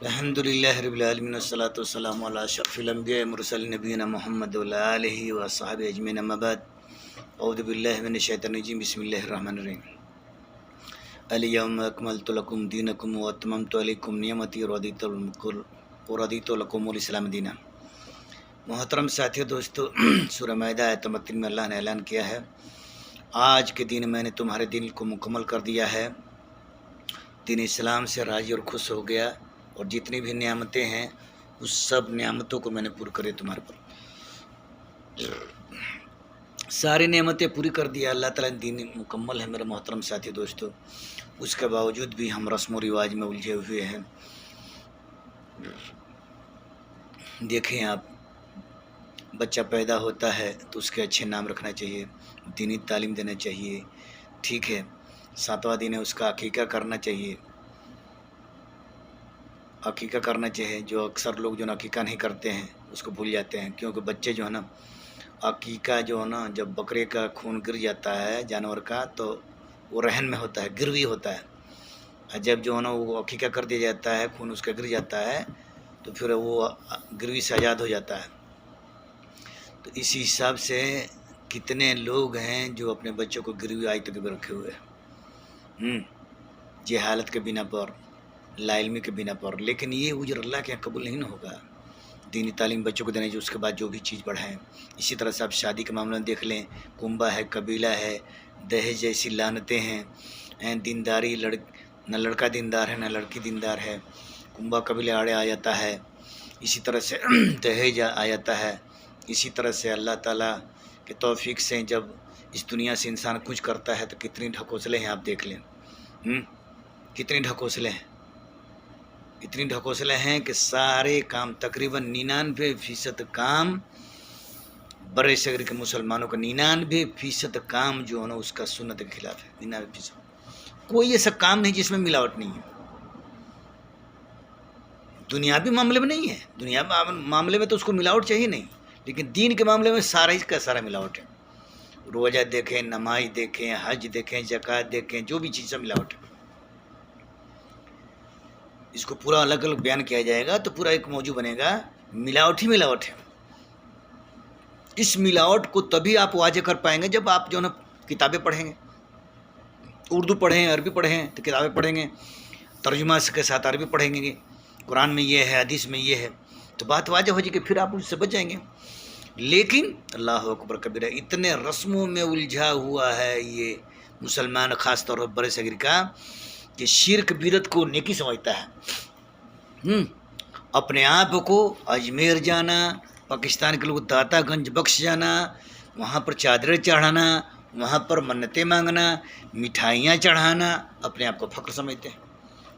الحمدللہ رب العالمین والصلاة والسلام علی اشرف الانبیاء مرسلین نبینا محمد وعلی آلہ وصحبہ اجمعین اما بعد اعوذ باللہ من الشیطان الرجیم بسم اللہ الرحمن الرحیم الیوم اکملت لکم دینکم واتممت علیکم نعمتی ورضیت لکم الاسلام دینا۔ محترم ساتھیو دوستو، سورہ مائدہ آیت نمبر 3 میں اللہ نے اعلان کیا ہے، آج کے دن میں نے تمہارے دل کو مکمل کر دیا ہے، دین اسلام سے راضی اور خوش ہو گیا، اور جتنی بھی نعمتیں ہیں اس سب نعمتوں کو میں نے پورا کرے تمہارے پر، ساری نعمتیں پوری کر دیا اللہ تعالیٰ نے، دین مکمل ہے میرے محترم ساتھی دوستو۔ اس کے باوجود بھی ہم رسم و رواج میں الجھے ہوئے ہیں۔ دیکھیں آپ، بچہ پیدا ہوتا ہے تو اس کے اچھے نام رکھنا چاہیے، دینی تعلیم دینا چاہیے، ٹھیک ہے، 7واں دن ہے اس کا عقیقہ کرنا چاہیے، عقیقہ کرنا چاہیے۔ جو اکثر لوگ جو عقیقہ نہیں کرتے ہیں اس کو بھول جاتے ہیں، کیونکہ بچے جو ہے نا، عقیقہ جو ہے نا، جب بکرے کا خون گر جاتا ہے جانور کا تو وہ رہن میں ہوتا ہے، گروی ہوتا ہے، جب جو ہے نا وہ عقیقہ کر دیا جاتا ہے، خون اس کا گر جاتا ہے تو پھر وہ گروی سے آزاد ہو جاتا ہے۔ تو اسی حساب سے کتنے لوگ ہیں جو اپنے بچوں کو گروی آج تک بھی رکھے ہوئے ہیں، جہالت کے بنا پر، لا علمی کے بنا پر، لیکن یہ اجر اللہ کے یہاں قبول نہیں ہوگا۔ دینی تعلیم بچوں کو دینا چاہیے، اس کے بعد جو بھی چیز بڑھائیں۔ اسی طرح سے آپ شادی کے معاملے میں دیکھ لیں، کنبہ ہے، قبیلہ ہے، دہیج جیسی لعنتیں ہیں، دینداری نہ لڑکا دیندار ہے نہ لڑکی دیندار ہے، کنبہ قبیلہ آڑے آ جاتا ہے، اسی طرح سے دہیج آ جاتا ہے۔ اسی طرح سے اللہ تعالیٰ کے توفیق سے جب اس دنیا سے انسان کچھ کرتا ہے تو کتنی ڈھکوسلے ہیں آپ دیکھ لیں، کتنی ڈھکوسلے ہیں، اتنی ڈھکوسلے ہیں کہ سارے کام تقریباً 99% کام برِ صغیر کے مسلمانوں کا 99% کام جو ہے نا اس کا سنت کے خلاف ہے۔ 99% کوئی ایسا کام نہیں جس میں ملاوٹ نہیں ہے۔ دنیاوی معاملے میں نہیں ہے، دنیاوی معاملے میں تو اس کو ملاوٹ چاہیے نہیں، لیکن دین کے معاملے میں سارا ہی کا سارا ملاوٹ ہے۔ روزہ دیکھیں، نماز دیکھیں، حج دیکھیں، زکوٰۃ دیکھیں، جو بھی چیز سے ملاوٹ ہے۔ اس کو پورا الگ الگ بیان کیا جائے گا تو پورا ایک موضوع بنے گا، ملاوٹ ہی ملاوٹ ہے۔ اس ملاوٹ کو تبھی آپ واضح کر پائیں گے جب آپ جو ہے نا کتابیں پڑھیں گے، اردو پڑھیں، عربی پڑھیں تو کتابیں پڑھیں گے، ترجمہ کے ساتھ عربی پڑھیں گے، قرآن میں یہ ہے، حدیث میں یہ ہے، تو بات واضح ہو جائے کہ پھر آپ اس سے بچ جائیں گے۔ لیکن اللہ اکبر کبیرہ، اتنے رسموں میں الجھا ہوا ہے یہ مسلمان، خاص طور پر برِ صغیر کا، کہ شرک بدعت کو نیکی سمجھتا ہے۔ اپنے آپ کو اجمیر جانا، پاکستان کے لوگ داتا گنج بخش جانا، وہاں پر چادریں چڑھانا، وہاں پر منتیں مانگنا، مٹھائیاں چڑھانا، اپنے آپ کو فخر سمجھتے ہیں،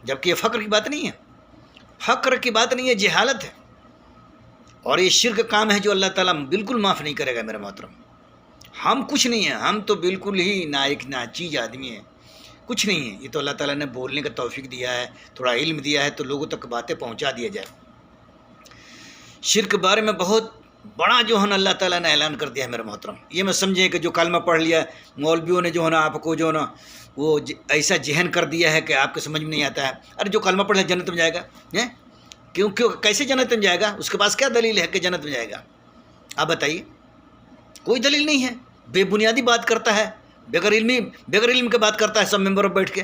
جبکہ یہ فخر کی بات نہیں ہے، فخر کی بات نہیں ہے، جہالت ہے، اور یہ شرک کام ہے جو اللہ تعالیٰ بالکل معاف نہیں کرے گا میرے محترم۔ ہم کچھ نہیں ہیں، ہم تو بالکل ہی نائک ناچیز آدمی ہیں، کچھ نہیں ہے۔ یہ تو اللہ تعالیٰ نے بولنے کا توفیق دیا ہے، تھوڑا علم دیا ہے تو لوگوں تک باتیں پہنچا دیا جائے۔ شرک کے بارے میں بہت بڑا جو ہے نا اللہ تعالیٰ نے اعلان کر دیا ہے میرے محترم۔ یہ میں سمجھیں کہ جو کلمہ پڑھ لیا، مولویوں نے جو ہے نا آپ کو جو ہے نا وہ ایسا ذہن کر دیا ہے کہ آپ کو سمجھ میں نہیں آتا ہے، ارے جو کلمہ پڑھ لیا جنت میں جائے گا، کیوں کیسے جنت میں جائے گا؟ اس کے پاس کیا دلیل ہے کہ جنت میں جائے گا؟ آپ بتائیے، کوئی دلیل نہیں ہے، بے بنیادی بات کرتا ہے، بغیر علم کے بات کرتا ہے سب ممبر پر بیٹھ کے۔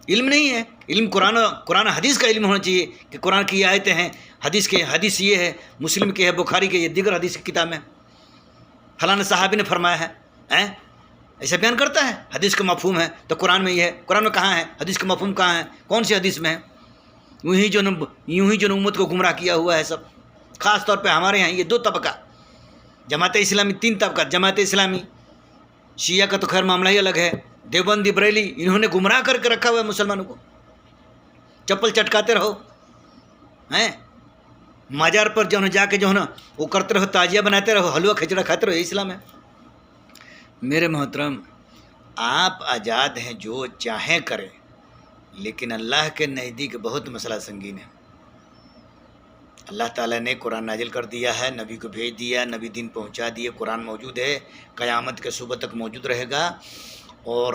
علم نہیں ہے، علم قرآن حدیث کا علم ہونا چاہیے کہ قرآن کی آیتیں ہیں، حدیث یہ ہے، مسلم کی ہے، بخاری کی، یہ دیگر حدیث کی کتاب میں فلاں صحابی نے فرمایا ہے، ایسا بیان کرتا ہے۔ حدیث کا مفہوم ہے تو قرآن میں یہ ہے، قرآن میں کہاں ہے؟ حدیث کا مفہوم کہاں ہے؟ کون سی حدیث میں ہے؟ یوں ہی جو امت کو گمراہ کیا ہوا ہے سب، خاص طور پہ ہمارے یہاں یہ 2 طبقہ، جماعت اسلامی 3 طبقہ، جماعت اسلامی شیعہ کا تو خیر معاملہ ہی الگ ہے، دیوبندی بریلی، انہوں نے گمراہ کر کے رکھا ہوا ہے مسلمانوں کو، چپل چٹکاتے رہو، مزار پر جو ہے جا کے جو ہے نا وہ کرتے رہو، تعزیہ بناتے رہو، حلوہ کھچڑا کھاتے رہو، یہ اسلام ہے۔ میرے محترم، آپ آزاد ہیں، جو چاہیں کریں، لیکن اللہ کے نزدیک بہت مسئلہ سنگین ہے۔ اللہ تعالیٰ نے قرآن نازل کر دیا ہے، نبی کو بھیج دیا، نبی دین پہنچا دیے، قرآن موجود ہے، قیامت کے صبح تک موجود رہے گا، اور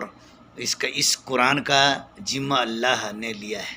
اس قرآن کا ذمہ اللہ نے لیا ہے،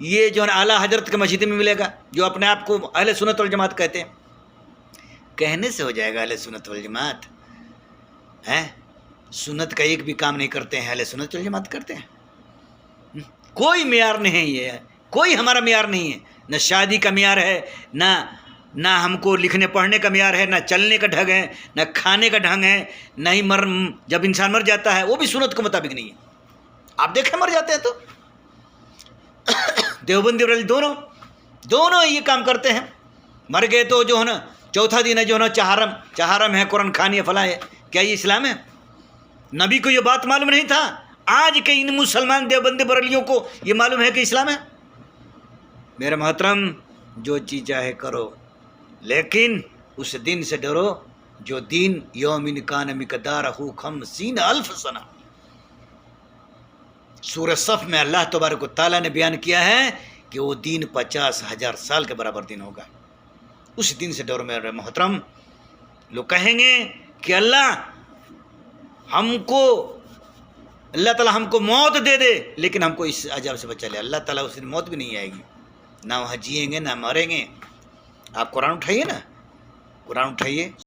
یہ جو ہے اعلیٰ حضرت کے مسجد میں ملے گا جو اپنے آپ کو اہل سنت والجماعت کہتے ہیں. کہنے سے ہو جائے گا اہل سنت والجماعت؟ سنت کا ایک بھی کام نہیں کرتے ہیں، اہل سنت والجماعت کرتے ہیں. کوئی معیار نہیں ہے، یہ کوئی ہمارا معیار نہیں ہے. نہ شادی کا معیار ہے، نہ ہم کو لکھنے پڑھنے کا معیار ہے، نہ چلنے کا ڈھنگ ہے، نہ کھانے کا ڈھنگ ہے، نہ ہی جب انسان مر جاتا ہے وہ بھی سنت کے مطابق نہیں ہے. آپ دیکھیں مر جاتے ہیں تو دیوبندی اور دونوں یہ کام کرتے ہیں. مر گئے تو جو ہے نا چوتھا دن ہے جو ہے نا چہارم ہے، قرآن خوانی ہے، فلاں ہے. کیا یہ اسلام ہے؟ نبی کو یہ بات معلوم نہیں تھا. آج کے ان مسلمان دیوبندی بریلیوں کو یہ معلوم ہے کہ اسلام ہے. میرے محترم، جو چیز چاہے کرو، لیکن اس دن سے ڈرو جو دین یوم کان مقدارہ 50,000 سنہ. سورہ صف میں اللہ تبارک و تعالیٰ نے بیان کیا ہے کہ وہ دین 50,000 سال کے برابر دن ہوگا. اس دن سے ڈرو میرے محترم. لوگ کہیں گے کہ اللہ تعالیٰ ہم کو موت دے دے لیکن ہم کو اس عذاب سے بچا لے. اللہ تعالیٰ اس دن موت بھی نہیں آئے گی، نہ وہاں جئیں گے نہ مریں گے. آپ قرآن اٹھائیے نا، قرآن اٹھائیے.